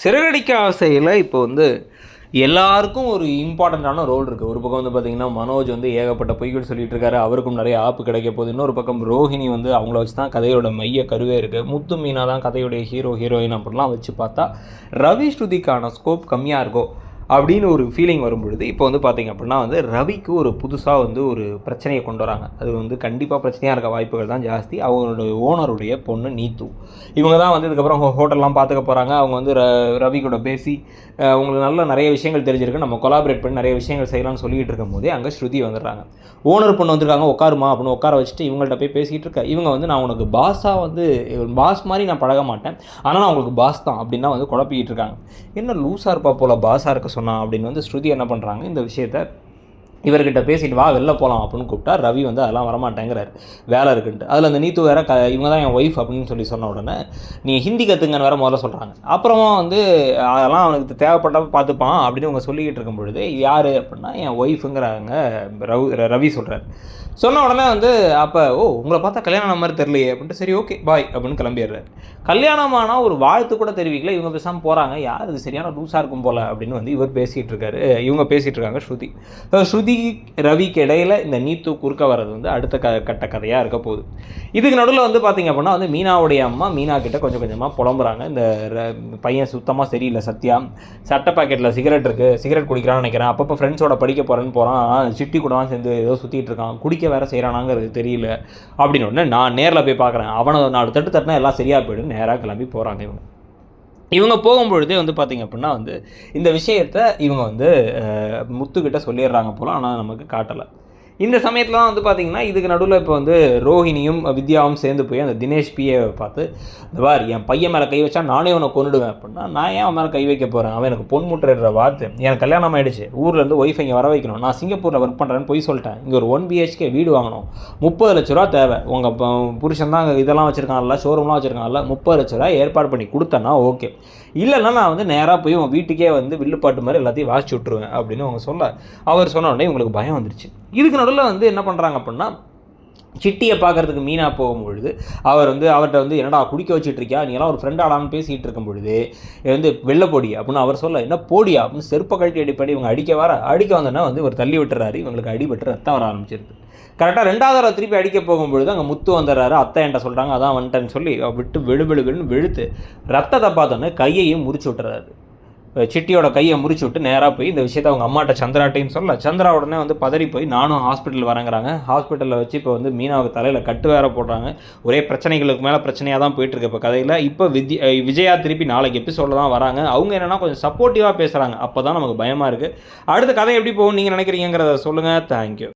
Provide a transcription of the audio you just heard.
சிறகடிக்க ஆசையில் இப்போ வந்து எல்லாருக்கும் ஒரு இம்பார்ட்டண்ட்டான ரோல் இருக்குது. ஒரு பக்கம் வந்து பார்த்திங்கன்னா மனோஜ் வந்து ஏகப்பட்ட பொய்கள் சொல்லிட்டு இருக்காரு, அவருக்கும் நிறைய ஆப்பு கிடைக்க போகுது. இன்னொரு பக்கம் ரோஹிணி வந்து அவங்கள வச்சு தான் கதையோட மைய கருவே இருக்குது. முத்து மீனா தான் கதையுடைய ஹீரோயின் அப்படிலாம் வச்சு பார்த்தா ரவி ஸ்ருதிக்கான ஸ்கோப் கம்மியாக இருக்கும் அப்படின்னு ஒரு ஃபீலிங் வரும்பொழுது இப்போ வந்து பார்த்திங்க அப்படின்னா வந்து ரவிக்கு ஒரு புதுசாக வந்து ஒரு பிரச்சனையை கொண்டு வராங்க. அது வந்து கண்டிப்பாக பிரச்சனையாக இருக்க வாய்ப்புகள் தான் ஜாஸ்தி. அவங்களோட ஓனருடைய பொண்ணு நீத்து இவங்க தான் வந்து இதுக்கப்புறம் ஹோட்டல்லாம் பார்த்துக்க போகிறாங்க. அவங்க வந்து ரவி கூட பேசி உங்களுக்கு நல்ல நிறைய விஷயங்கள் தெரிஞ்சிருக்கு, நம்ம கொலாபரேட் பண்ணி நிறைய விஷயங்கள் செய்யலாம்னு சொல்லிகிட்டு இருக்கும் போதே அங்கே ஸ்ருதி வந்துடுறாங்க. ஓனர் பொண்ணு வந்திருக்காங்க, உட்காருமா அப்படின்னு உட்கார வச்சுட்டு இவங்கள்ட்ட போய் பேசிகிட்டு இருக்கா. இவங்க வந்து நான் உனக்கு பாஸாக வந்து பாஸ் மாதிரி நான் பழக மாட்டேன், ஆனால் நான் உங்களுக்கு பாஸ் தான் அப்படின்னா வந்து குழப்பிக்கிட்டு இருக்காங்க. என்ன லூஸாக இருப்பா போல் பாஸாக இருக்க சொன்னா அப்படின்னு வந்து ஸ்ருதி என்ன பண்ணுறாங்க, இந்த விஷயத்தை இவர்கிட்ட பேசிட்டு வா வெளில போகலாம் அப்படின்னு கூப்பிட்டா ரவி வந்து அதெல்லாம் வரமாட்டேங்கிறார், வேலை இருக்குன்ட்டு. அதில் அந்த நீத்து வேற இவங்க தான் என் ஒய்ஃப் அப்படின்னு சொன்ன உடனே நீ ஹிந்தி கற்றுங்கன்னு வேறு முதல்ல சொல்கிறாங்க. அப்புறமா வந்து அதெல்லாம் அவனுக்கு தேவைப்பட்டப்ப பார்த்துப்பான் அப்படின்னு அவங்க சொல்லிக்கிட்டு இருக்கும் பொழுது யார் அப்படின்னா என் ஒய்ஃபுங்கிறாங்க ரவி சொல்கிறார். சொன்ன உடனே வந்து அப்போ உங்களை பார்த்தா கல்யாணம் மாதிரி தெரியலையே அப்படின்ட்டு சரி ஓகே பாய் அப்படின்னு கிளம்பிடுறாரு. கல்யாணமானால் ஒரு வாழ்த்து கூட தெரிவிக்கல, இவங்க பேசாமல் போகிறாங்க. யார் இது சரியான லூஸாக இருக்கும் போல் அப்படின்னு வந்து இவர் பேசிகிட்டு இருக்காரு. இவங்க பேசிகிட்டு இருக்காங்க ஸ்ருதி ரவிக்கு இடையில் இந்த நீத்து குறுக்க வர்றது வந்து அடுத்த கட்ட கதையாக இருக்க போகுது. இதுக்கு நடுவில் வந்து பார்த்திங்க அப்படின்னா வந்து மீனாவுடைய அம்மா மீனா கிட்ட கொஞ்சம் கொஞ்சமாக புலம்புறாங்க. இந்த பையன் சுத்தமாக சரியில்லை, சத்யா சட்டை பாக்கெட்டில் சிகரெட் இருக்குது, சிகரெட் குடிக்கிறான்னு நினைக்கிறேன், அப்பப்போ ஃப்ரெண்ட்ஸோட படிக்க போகிறேன்னு போகிறான், சிட்டி கூடலாம் சேர்ந்து ஏதோ சுற்றிட்டு இருக்கான், குடிக்க வேறு செய்கிறானாங்கிறது தெரியல அப்படின்னு உடனே நான் நேரில் போய் பார்க்குறேன், அவனை 4 தட்டு தட்டினா எல்லாம் சரியாக போய்டும் நேராக கிளம்பி போகிறாங்க. இவங்க போகும்பொழுதே வந்து பார்த்திங்க அப்படின்னா வந்து இந்த விஷயத்தை இவங்க வந்து முத்துக்கிட்ட சொல்லிடுறாங்க போல், ஆனால் நமக்கு காட்டலை. இந்த சமயத்துலாம் வந்து பார்த்திங்கன்னா இதுக்கு நடுவில் இப்போ வந்து ரோஹிணியும் வித்யாவும் சேர்ந்து போய் அந்த தினேஷ் பிஏ பார்த்து இந்த மாதிரி என் பையன் மேலே கை வச்சா நானே அவனை கொண்டுடுவேன் அப்படின்னா நான் ஏன் அவன் மேலே கை வைக்க போகிறேன், அவன் எனக்கு பொன் முட்டுற வார்த்தை, எனக்கு கல்யாணம் ஆகிடுச்சு, ஊர்லேருந்து ஒய்ஃபை இங்கே வர வைக்கணும், நான் சிங்கப்பூரில் ஒர்க் பண்ணுறேன்னு போய் சொல்லிட்டேன், இங்கே ஒரு 1 BHK வீடு வாங்கணும், 30 லட்ச ரூபா தேவை, உங்கள் புருஷன் தான் இதெல்லாம் வச்சுருக்காங்கல்ல, ஷோரூம்லாம் வச்சுருக்காங்கல்ல, 30 லட்ச ரூபா ஏற்பாடு பண்ணி கொடுத்தேன்னா ஓகே, இல்லைன்னா நான் வந்து நேராக போய் உங்கள் வீட்டுக்கே வந்து வில்லுப்பாட்டு மாதிரி எல்லாத்தையும் வாசிச்சு விட்ருவேன் அப்படின்னு அவங்க சொல்ல அவர் சொன்ன உடனே இவங்களுக்கு பயம் வந்துருச்சு. இதுக்கு நடுவில் வந்து என்ன பண்ணுறாங்க அப்படின்னா சிட்டியை பார்க்குறதுக்கு மீனா போகும்பொழுது அவர் வந்து அவர்கிட்ட வந்து என்னடா குடிக்க வச்சுட்டு இருக்கியா, நீங்களாம் ஒரு ஃப்ரெண்டாடான்னு பேசிகிட்டு இருக்கும் பொழுது வந்து வெளில போடி அப்படின்னு அவர் சொல்ல, என்ன போடியா அப்படின்னு செருப்பை கழட்டி அடிப்படி இவங்க அடிக்க வந்தோன்னா வந்து இவர் தள்ளி விட்டுறாரு, இவங்களுக்கு அடிபட்டு ரத்தம் வர ஆரம்பிச்சிருது. கரெக்டாக 2வது தடவை திருப்பி அடிக்க போகும்பொழுது அங்கே முத்து வந்துடுறாரு, அத்தை என்கிட்ட சொல்கிறாங்க அதான் வந்துட்டேன்னு சொல்லி விட்டு வெளுன்னு வெளுத்து ரத்தத்தை பார்த்தோன்னே கையையும் முறிச்சு விட்டுறாரு. சிட்டியோட கையை முறிச்சு விட்டு நேராக போய் இந்த விஷயத்தை அவங்க அம்மாட்ட சந்திராட்டையும் சொல்ல, சந்திரா உடனே வந்து பதறி போய் நானும் ஹாஸ்பிட்டல் வரங்கிறாங்க. ஹாஸ்பிட்டலில் வச்சு இப்போ வந்து மீனாவுக்கு தலையில் கட்டு வேற போடுறாங்க. ஒரே பிரச்சனைகளுக்கு மேலே பிரச்சனையாக தான் போயிட்டுருக்கு இப்போ கதையில். இப்போ விஜயா திருப்பி நாளைக்கு எபிசோடில் தான் வராங்க. அவங்க என்னென்னா கொஞ்சம் சப்போர்ட்டிவாக பேசுகிறாங்க, அப்போ தான் நமக்கு பயமாக இருக்குது. அடுத்த கதை எப்படி போகும் நீங்கள் நினைக்கிறீங்கிறத சொல்லுங்கள். தேங்க்யூ.